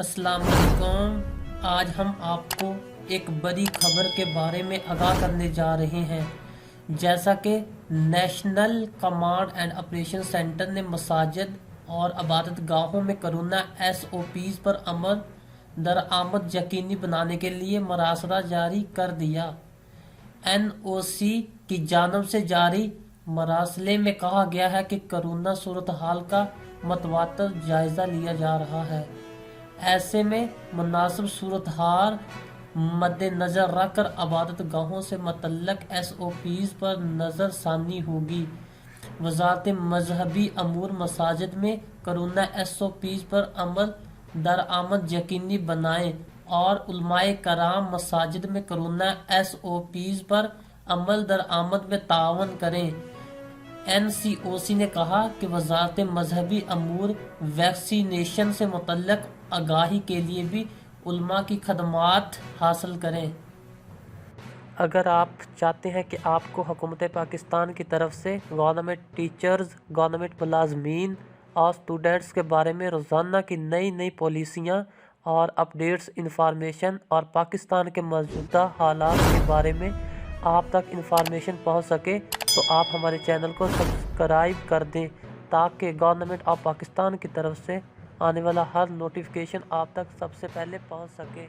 अस्सलाम वालेकुम। आज हम आपको एक बड़ी खबर के बारे में आगाह करने जा रहे हैं। जैसा कि national command and operation centre ने मसाजिद और इबादत गाहों में कोरोना SOPs पर अमल दरआमद यकीनी बनाने के लिए मरासला जारी कर दिया। NOC की जानिब से जारी मरासले में कहा गया है कि कोरोना सूरत हाल का मतवातर जायजा लिया जा रहा है। ऐसे में मुनासिब सूरत हाल मद्देनजर रखकर इबादत गाहों से मुतल्लक SOPs पर नज़र सानी होगी। वज़ारत मजहबी अमूर मसाजिद में कोरोना SOPs पर अमल दरआमद यकीनी बनाएं और उलमाए कराम मसाजिद में कोरोना SOPs पर अमल दरआमद में तावन करें। NCOC ने कहा कि वज़ारत मजहबी अमूर वैक्सीनेशन से मुतल्लक आगाही के लिए भी उलमा की खदमात हासिल करें। अगर आप चाहते हैं कि आपको हुकूमत पाकिस्तान की तरफ से गवर्नमेंट टीचर्स, गवर्नमेंट मुलाजमीन और स्टूडेंट्स के बारे में रोज़ाना की नई नई पॉलिसियाँ और अपडेट्स इंफॉर्मेशन और पाकिस्तान के मौजूदा हालात के बारे में आप तक इंफॉर्मेशन पहुंच सके तो आप हमारे चैनल को सब्सक्राइब कर दें ताकि गवर्नमेंट ऑफ पाकिस्तान की तरफ से आने वाला हर नोटिफिकेशन आप तक सबसे पहले पहुंच सके।